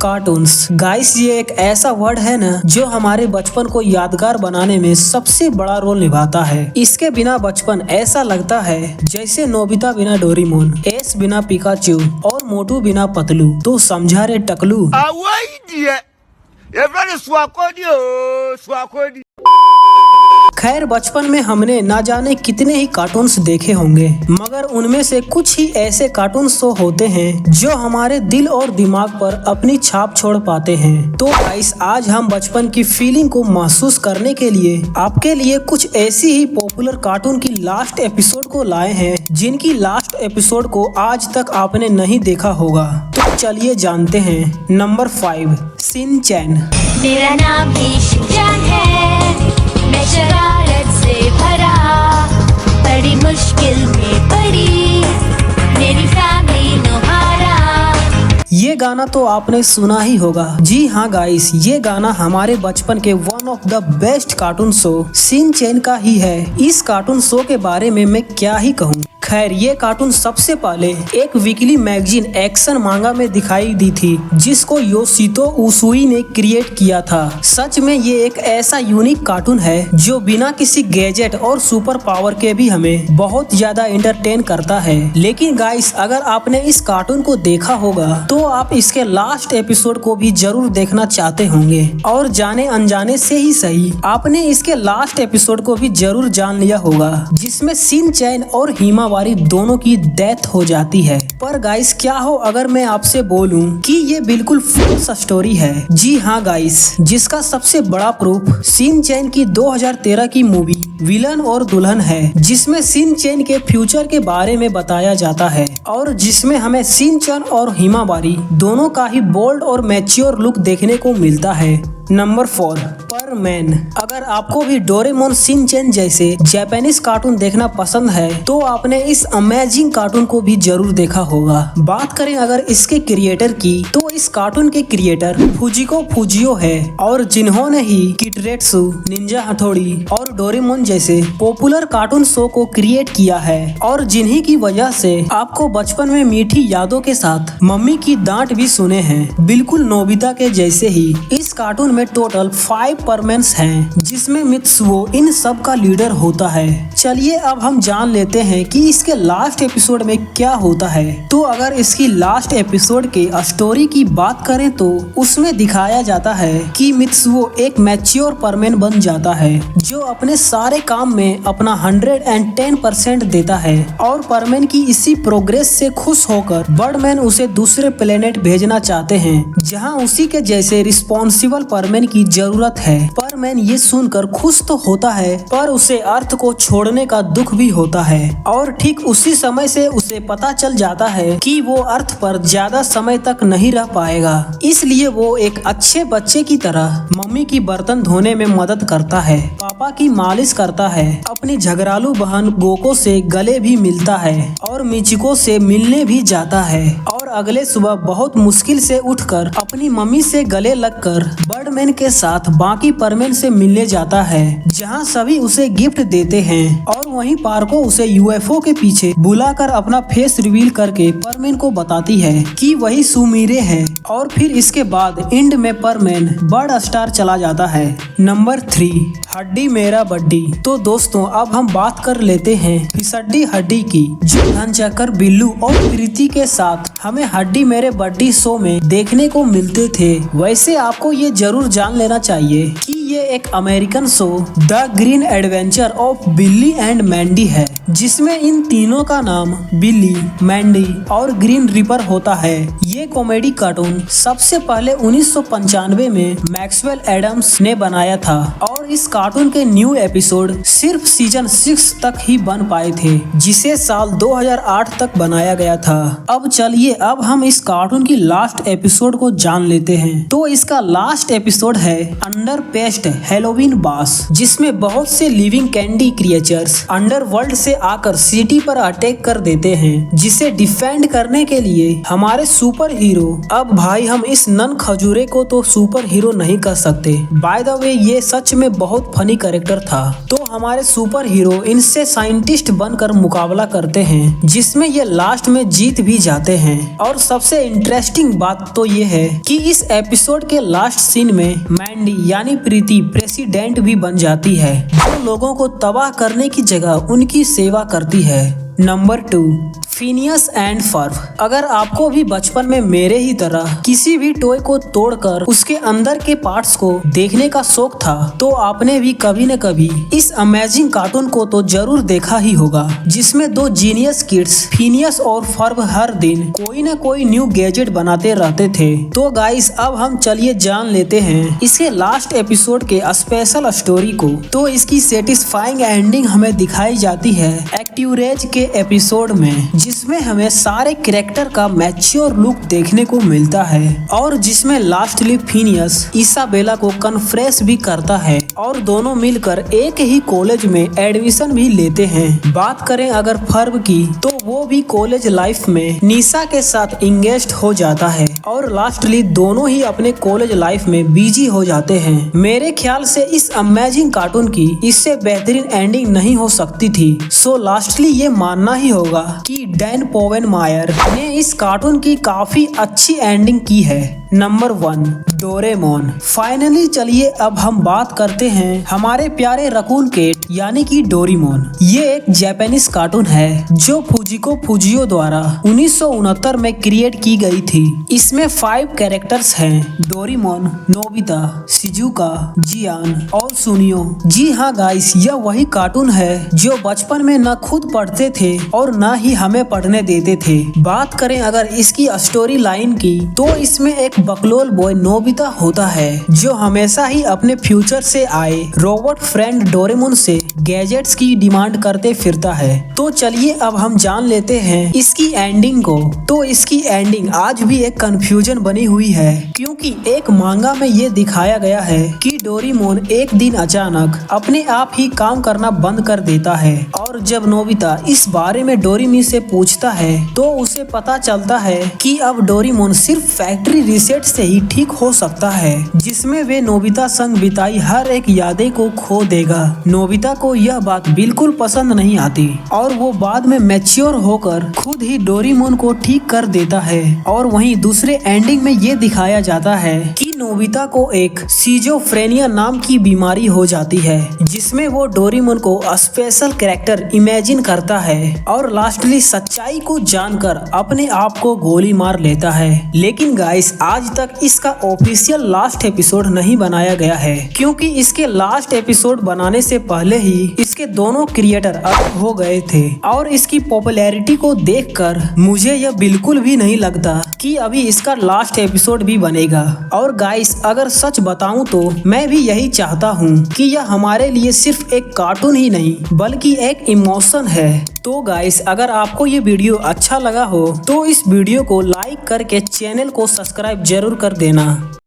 Cartoons guys, ये एक ऐसा वर्ड है ना जो हमारे बचपन को यादगार बनाने में सबसे बड़ा रोल निभाता है। इसके बिना बचपन ऐसा लगता है जैसे नोबिता बिना डोरेमोन, एस बिना पिकाचू और मोटू बिना पतलू। तो समझा रे टकलू। खैर, बचपन में हमने ना जाने कितने ही कार्टून्स देखे होंगे, मगर उनमें से कुछ ही ऐसे कार्टून शो होते हैं जो हमारे दिल और दिमाग पर अपनी छाप छोड़ पाते हैं। तो गाइस, आज हम बचपन की फीलिंग को महसूस करने के लिए आपके लिए कुछ ऐसी ही पॉपुलर कार्टून की लास्ट एपिसोड को लाए हैं जिनकी लास्ट एपिसोड को आज तक आपने नहीं देखा होगा। तो चलिए जानते हैं। नंबर 5, शिन चैन। मेरा नाम भी शिनचैन है, मैं शरारत से भरा, बड़ी मुश्किल में पड़ी मेरी फैमिली नोहारा। ये गाना तो आपने सुना ही होगा। जी हाँ गाइस, ये गाना हमारे बचपन के one of the best cartoon show Shin Chan का ही है। इस कार्टून शो के बारे में मैं क्या ही कहूँ। खैर, ये कार्टून सबसे पहले एक वीकली मैगजीन एक्शन मांगा में दिखाई दी थी जिसको योशितो उसूई ने क्रिएट किया था। सच में ये एक ऐसा यूनिक कार्टून है जो बिना किसी गैजेट और सुपर पावर के भी हमें बहुत ज्यादा एंटरटेन करता है। लेकिन गाइस, अगर आपने इस कार्टून को देखा होगा तो आप इसके लास्ट एपिसोड को भी जरूर देखना चाहते होंगे, और जाने अनजाने से ही सही आपने इसके लास्ट एपिसोड को भी जरूर जान लिया होगा जिसमें शिन चैन और हिमावारी दोनों की डेथ हो जाती है। पर गाइस, क्या हो अगर मैं आपसे बोलूं कि ये बिल्कुल फॉल्स स्टोरी है। जी हाँ गाइस, जिसका सबसे बड़ा प्रूफ शिन चैन की 2013 की मूवी विलन और दुल्हन है, जिसमें शिन चैन के फ्यूचर के बारे में बताया जाता है और जिसमें हमें शिन चैन और हिमावारी दोनों का ही बोल्ड और मैच्योर लुक देखने को मिलता है। नंबर 4, परमैन। अगर आपको भी डोरेमोन, शिन चैन जैसे जापानीज कार्टून देखना पसंद है तो आपने इस अमेजिंग कार्टून को भी जरूर देखा होगा। बात करें अगर इसके क्रिएटर की, तो इस कार्टून के क्रिएटर फुजिको फुजियो है, और जिन्होंने ही किटरेट्सु, निंजा हथौड़ी और डोरेमोन जैसे पॉपुलर कार्टून शो को क्रिएट किया है, और जिन्हीं की वजह से आपको बचपन में मीठी यादों के साथ मम्मी की डांट भी सुने हैं। बिल्कुल नोबिता के जैसे ही इस कार्टून में टोटल 5 परमैन्स हैं, जिसमें मित्सुओ इन सब का लीडर होता है। चलिए अब हम जान लेते हैं कि इसके लास्ट एपिसोड में क्या होता है। तो अगर इसकी लास्ट एपिसोड के स्टोरी की बात करें तो उसमें दिखाया जाता है कि मित्सुओ एक मैच्योर परमैन बन जाता है जो अपने सारे काम में अपना 110% देता है, और परमैन की इसी प्रोग्रेस से खुश होकर बर्डमैन उसे दूसरे प्लेनेट भेजना चाहते हैं जहां उसी के जैसे रिस्पॉन्सिबल परमैन की जरूरत है। परमैन ये सुनकर खुश तो होता है, पर उसे अर्थ को छोड़ने का दुख भी होता है, और ठीक उसी समय से उसे पता चल जाता है कि वो अर्थ पर ज्यादा समय तक नहीं रह पाएगा। इसलिए वो एक अच्छे बच्चे की तरह मम्मी की बर्तन धोने में मदद करता है, पापा की मालिश करता है, अपनी झगड़ालू बहन गोको से गले भी मिलता है, और मिचिको से मिलने भी जाता है, और अगले सुबह बहुत मुश्किल से उठकर अपनी मम्मी से गले लगकर बर्डमैन के साथ बाकी परमैन से मिलने जाता है, जहां सभी उसे गिफ्ट देते हैं, और वहीं पार्को उसे यूएफओ के पीछे बुलाकर अपना फेस रिवील करके परमैन को बताती है कि वही सुमीरे है, और फिर इसके बाद एंड में परमैन बर्ड स्टार चला जाता है। नंबर 3, हड्डी मेरा बड्डी। तो दोस्तों, अब हम बात कर लेते हैं फिसड्डी हड्डी की, जो धनचक्कर, बिल्लू और प्रीति के साथ हमें हड्डी मेरे बड्डी शो में देखने को मिलते थे। वैसे आपको ये जरूर जान लेना चाहिए कि ये एक American show the green adventure of बिल्ली एंड मैंडी है, जिसमें इन तीनों का नाम बिल्ली, मैंडी और ग्रीन रिपर होता है। ये कॉमेडी कार्टून सबसे पहले 1995 में मैक्सवेल एडम्स ने बनाया था, और इस कार्टून के न्यू एपिसोड सिर्फ सीजन 6 तक ही बन पाए थे, जिसे साल 2008 तक बनाया गया था। अब चलिए, अब हम इस कार्टून की लास्ट एपिसोड को जान लेते हैं। तो इसका लास्ट एपिसोड है अंडर पेस्ट हैलोवीन बास, जिसमें बहुत से लिविंग कैंडी क्रिएचर्स अंडरवर्ल्ड से आकर सिटी पर अटैक कर देते हैं, जिसे डिफेंड करने के लिए हमारे सुपर हीरो, अब भाई हम इस नन खजूरे को तो सुपर हीरो नहीं कर सकते, बाय द वे ये सच में बहुत फनी कैरेक्टर था। तो हमारे सुपर हीरो इनसे साइंटिस्ट बनकर मुकाबला करते हैं, जिसमें ये लास्ट में जीत भी जाते हैं। और सबसे इंटरेस्टिंग बात तो ये है कि इस एपिसोड के लास्ट सीन में मैंडी यानी प्रीति प्रेसिडेंट भी बन जाती है, जो लोगों को तबाह करने की जगह उनकी सेवा करती है। Number 2, Phineas and Ferb. अगर आपको भी बचपन में मेरे ही तरह किसी भी टॉय को तोड़कर उसके अंदर के पार्ट्स को देखने का शौक था, तो आपने भी कभी न कभी इस अमेजिंग कार्टून को तो जरूर देखा ही होगा, जिसमें दो जीनियस किड्स फिनियस और फर्ब हर दिन कोई न कोई न्यू गैजेट बनाते रहते थे। तो गाइस अब हम चलिए जान लेते हैं इसके लास्ट एपिसोड के स्पेशल स्टोरी को। तो इसकी सेटिस्फाइंग एंडिंग हमें दिखाई जाती है एक्टिवरेज के एपिसोड में, जिसमें हमें सारे कैरेक्टर का मैच्योर लुक देखने को मिलता है, और जिसमें लास्टली फिनियस इसाबेला को कन्फ्रेस भी करता है और दोनों मिलकर एक ही कॉलेज में एडमिशन भी लेते हैं। बात करें अगर फर्ब की, तो वो भी कॉलेज लाइफ में निशा के साथ इंगेज्ड हो जाता है, और लास्टली दोनों ही अपने कॉलेज लाइफ में बिजी हो जाते हैं। मेरे ख्याल से इस अमेजिंग कार्टून की इससे बेहतरीन एंडिंग नहीं हो सकती थी। सो लास्टली ये मानना ही होगा कि डैन पोवेनमायर ने इस कार्टून की काफी अच्छी एंडिंग की है। Number 1, Doraemon. फाइनली चलिए अब हम बात करते हैं हमारे प्यारे रकून केट यानी कि डोरेमोन। ये एक जापानीज कार्टून है जो फुजिको फुजियो द्वारा 1969 में क्रिएट की गई थी। इसमें 5 कैरेक्टर्स हैं, डोरेमोन, नोबिता, शिजुका, जियान और सुनियो। जी हाँ गाइस, यह वही कार्टून है जो बचपन में न खुद पढ़ते थे और न ही हमें पढ़ने देते थे। बात करें अगर इसकी स्टोरी लाइन की, तो इसमें एक बकलोल बॉय नोबिता होता है जो हमेशा ही अपने फ्यूचर से आए रोबोट फ्रेंड डोरेमोन से गैजेट्स की डिमांड करते फिरता है। तो चलिए अब हम जान लेते हैं इसकी एंडिंग को। तो इसकी एंडिंग आज भी एक कंफ्यूजन बनी हुई है, क्योंकि एक मांगा में ये दिखाया गया है कि डोरेमोन एक दिन अचानक अपने आप ही काम करना बंद कर देता है, और जब नोबिता इस बारे में डोरेमी से पूछता है तो उसे पता चलता है कि अब डोरेमोन सिर्फ फैक्ट्री रीसेट से ही ठीक हो सकता है, जिसमें वे नोबिता संग बिताई हर एक यादें को खो देगा। नोबिता को यह बात बिल्कुल पसंद नहीं आती, और वो बाद में मैच्योर होकर खुद ही डोरेमोन को ठीक कर देता है। और वहीं दूसरे एंडिंग में ये दिखाया जाता है कि नोबिता को एक सिजोफ्रेनिया नाम की बीमारी हो जाती है, जिसमें वो डोरेमोन को स्पेशल कैरेक्टर इमेजिन करता है, और लास्टली सच्चाई को जानकर अपने आप को गोली मार लेता है। लेकिन गाइस आज तक इसका ऑफिशियल लास्ट एपिसोड नहीं बनाया गया है, क्योंकि इसके लास्ट एपिसोड बनाने से पहले ही इसके दोनों क्रिएटर अलग हो गए थे, और इसकी पॉपुलैरिटी को देखकर मुझे यह बिल्कुल भी नहीं लगता कि अभी इसका लास्ट एपिसोड भी बनेगा। और गाइस अगर सच बताऊं तो मैं भी यही चाहता हूं कि यह हमारे लिए सिर्फ एक कार्टून ही नहीं बल्कि एक इमोशन है। तो गाइस अगर आपको ये वीडियो अच्छा लगा हो तो इस वीडियो को लाइक करके चैनल को सब्सक्राइब जरूर कर देना।